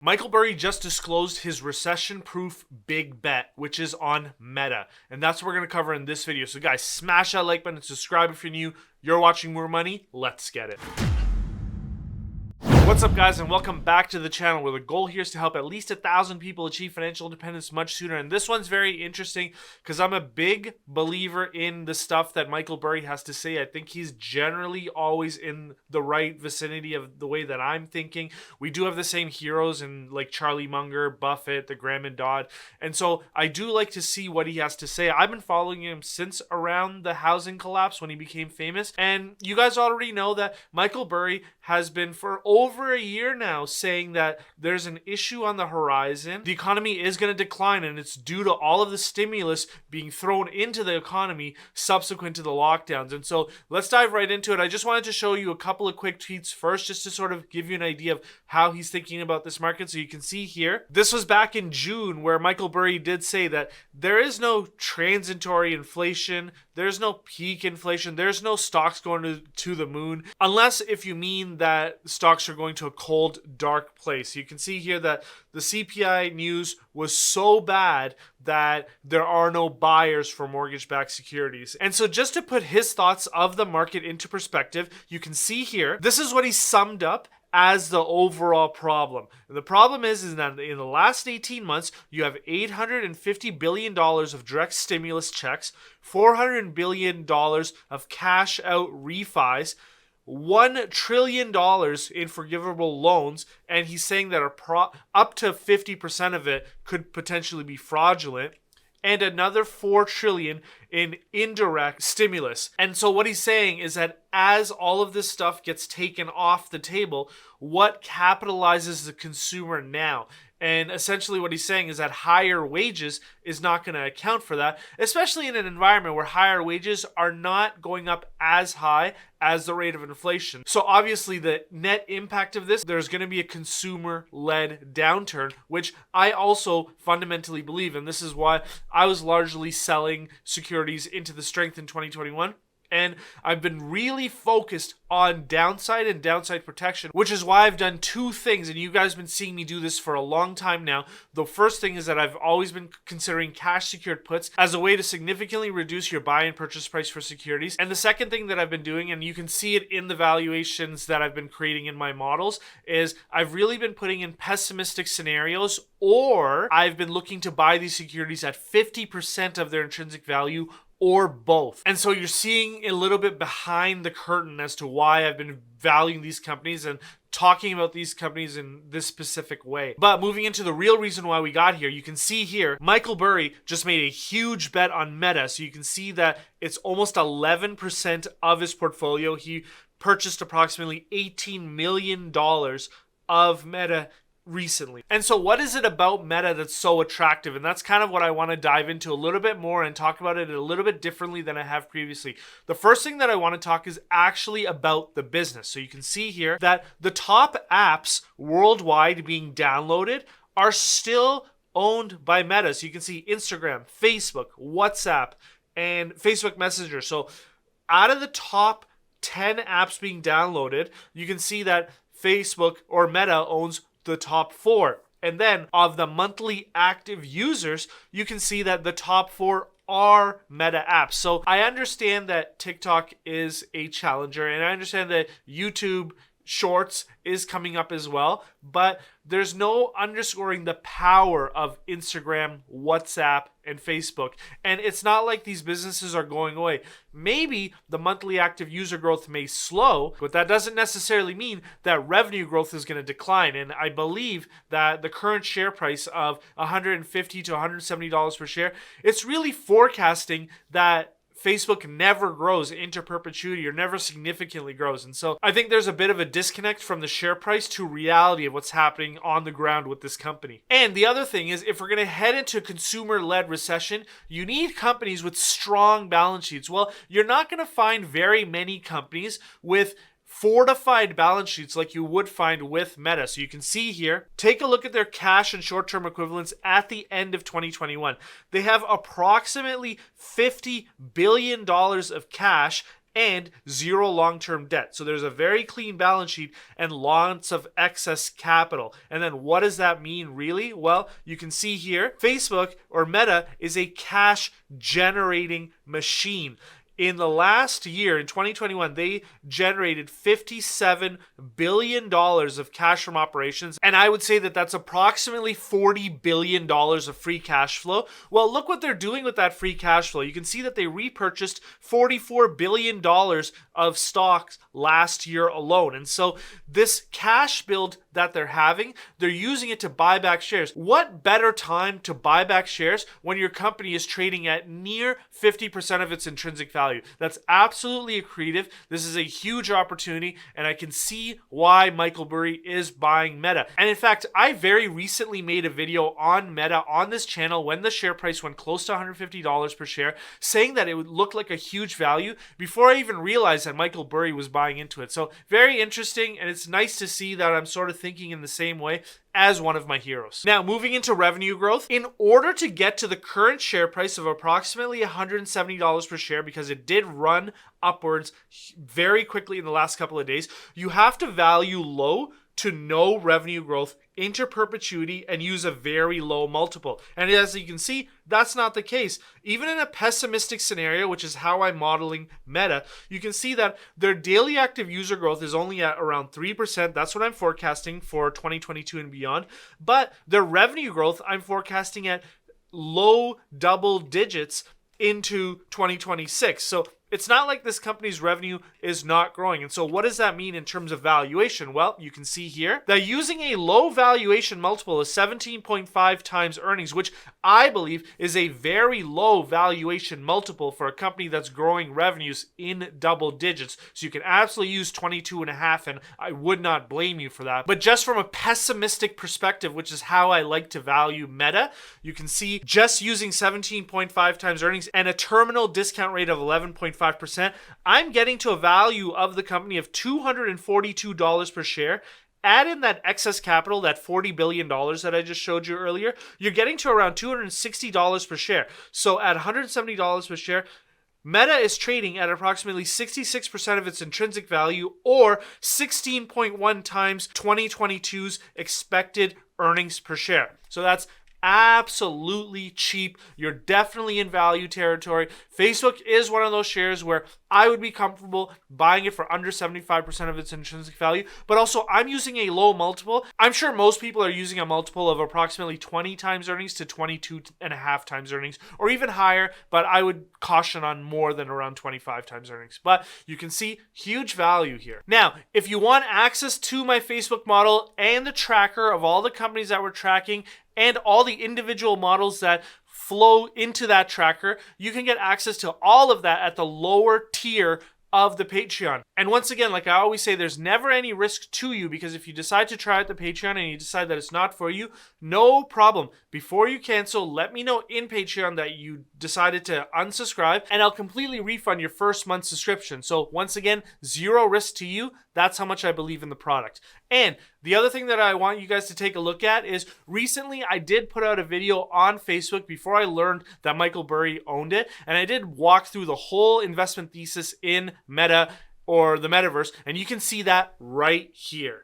Michael Burry just disclosed his recession-proof big bet, which is on Meta. And that's what we're going to cover in this video. So guys, smash that like button and subscribe if you're new. You're watching More Money. Let's get it. What's up guys, and welcome back to the channel, where the goal here is to help at least 1,000 people achieve financial independence much sooner. And this one's very interesting because I'm a big believer in the stuff that Michael Burry has to say. I think he's generally always in the right vicinity of the way that I'm thinking. We do have the same heroes in like Charlie Munger, Buffett, the Graham and Dodd. And so I do like to see what he has to say. I've been following him since around the housing collapse when he became famous. And you guys already know that Michael Burry has been for over a year now saying that there's an issue on the horizon. The economy is going to decline, and it's due to all of the stimulus being thrown into the economy subsequent to the lockdowns. And so let's dive right into it. I just wanted to show you a couple of quick tweets first, just to sort of give you an idea of how he's thinking about this market. So you can see here, this was back in June, where Michael Burry did say that there is no transitory inflation, there's no peak inflation, there's no stocks going to the moon, unless if you mean that stocks are going to a cold, dark place. You can see here that the CPI news was so bad that there are no buyers for mortgage-backed securities. And so just to put his thoughts of the market into perspective, you can see here, this is what he summed up as the overall problem. And the problem is that in the last 18 months, you have $850 billion of direct stimulus checks, $400 billion of cash out refis, $1 trillion in forgivable loans, and he's saying that up to 50% of it could potentially be fraudulent, and another $4 trillion in indirect stimulus. And so what he's saying is that as all of this stuff gets taken off the table, what capitalizes the consumer now? And essentially what he's saying is that higher wages is not going to account for that, especially in an environment where higher wages are not going up as high as the rate of inflation. So obviously the net impact of this, there's going to be a consumer-led downturn, which I also fundamentally believe. And this is why I was largely selling securities into the strength in 2021. And I've been really focused on downside and downside protection, which is why I've done two things. And you guys have been seeing me do this for a long time now. The first thing is that I've always been considering cash secured puts as a way to significantly reduce your buy and purchase price for securities. And the second thing that I've been doing, and you can see it in the valuations that I've been creating in my models, is I've really been putting in pessimistic scenarios, or I've been looking to buy these securities at 50% of their intrinsic value, or both. And so you're seeing a little bit behind the curtain as to why I've been valuing these companies and talking about these companies in this specific way. But moving into the real reason why we got here, you can see here, Michael Burry just made a huge bet on Meta. So you can see that it's almost 11% of his portfolio. He purchased approximately $18 million of Meta recently. And so what is it about Meta that's so attractive? And that's kind of what I want to dive into a little bit more and talk about it a little bit differently than I have previously. The first thing that I want to talk is actually about the business. So you can see here that the top apps worldwide being downloaded are still owned by Meta. So you can see Instagram, Facebook, WhatsApp, and Facebook Messenger. So out of the top 10 apps being downloaded, you can see that Facebook or Meta owns the top 4. And then of the monthly active users, you can see that the top 4 are Meta apps. So I understand that TikTok is a challenger, and I understand that YouTube Shorts is coming up as well, but there's no underscoring the power of Instagram, WhatsApp, and Facebook. And it's not like these businesses are going away. Maybe the monthly active user growth may slow, but that doesn't necessarily mean that revenue growth is going to decline. And I believe that the current share price of $150 to $170 per share, it's really forecasting that Facebook never grows into perpetuity or never significantly grows. And so I think there's a bit of a disconnect from the share price to reality of what's happening on the ground with this company. And the other thing is, if we're going to head into a consumer-led recession, you need companies with strong balance sheets. Well, you're not going to find very many companies with fortified balance sheets like you would find with Meta. So you can see here, take a look at their cash and short-term equivalents at the end of 2021. They have approximately $50 billion of cash and zero long-term debt. So there's a very clean balance sheet and lots of excess capital. And then what does that mean really? Well, you can see here, Facebook or Meta is a cash generating machine. In the last year, in 2021, they generated $57 billion of cash from operations. And I would say that that's approximately $40 billion of free cash flow. Well, look what they're doing with that free cash flow. You can see that they repurchased $44 billion of stocks last year alone. And so this cash build that they're having, they're using it to buy back shares. What better time to buy back shares when your company is trading at near 50% of its intrinsic value? That's absolutely accretive. This is a huge opportunity, and I can see why Michael Burry is buying Meta. And in fact, I very recently made a video on Meta on this channel when the share price went close to $150 per share, saying that it would look like a huge value before I even realized that Michael Burry was buying into it. So very interesting, and it's nice to see that I'm sort of thinking in the same way as one of my heroes. Now, moving into revenue growth, in order to get to the current share price of approximately $170 per share, because it did run upwards very quickly in the last couple of days, you have to value low to no revenue growth into perpetuity and use a very low multiple. And as you can see, that's not the case. Even in a pessimistic scenario, which is how I'm modeling Meta, you can see that their daily active user growth is only at around 3%. That's what I'm forecasting for 2022 and beyond. But their revenue growth, I'm forecasting at low double digits into 2026. So it's not like this company's revenue is not growing. And so what does that mean in terms of valuation? Well, you can see here that using a low valuation multiple of 17.5 times earnings, which I believe is a very low valuation multiple for a company that's growing revenues in double digits. So you can absolutely use 22.5, and I would not blame you for that. But just from a pessimistic perspective, which is how I like to value Meta, you can see just using 17.5 times earnings and a terminal discount rate of 11.5%, I'm getting to a value of the company of $242 per share. Add in that excess capital, that $40 billion that I just showed you earlier, you're getting to around $260 per share. So at $170 per share, Meta is trading at approximately 66% of its intrinsic value, or 16.1 times 2022's expected earnings per share. So that's absolutely cheap. You're definitely in value territory. Facebook is one of those shares where I would be comfortable buying it for under 75% of its intrinsic value, but also I'm using a low multiple. I'm sure most people are using a multiple of approximately 20 times earnings to 22.5 times earnings, or even higher, but I would caution on more than around 25 times earnings. But you can see huge value here. Now, if you want access to my Facebook model and the tracker of all the companies that we're tracking and all the individual models that flow into that tracker, you can get access to all of that at the lower tier of the Patreon. And once again, like I always say, there's never any risk to you, because if you decide to try out the Patreon and you decide that it's not for you, no problem. Before you cancel, let me know in Patreon that you decided to unsubscribe, and I'll completely refund your first month's subscription. So once again, zero risk to you. That's how much I believe in the product. And the other thing that I want you guys to take a look at is recently I did put out a video on Facebook before I learned that Michael Burry owned it, and I did walk through the whole investment thesis in Meta or the metaverse, and you can see that right here.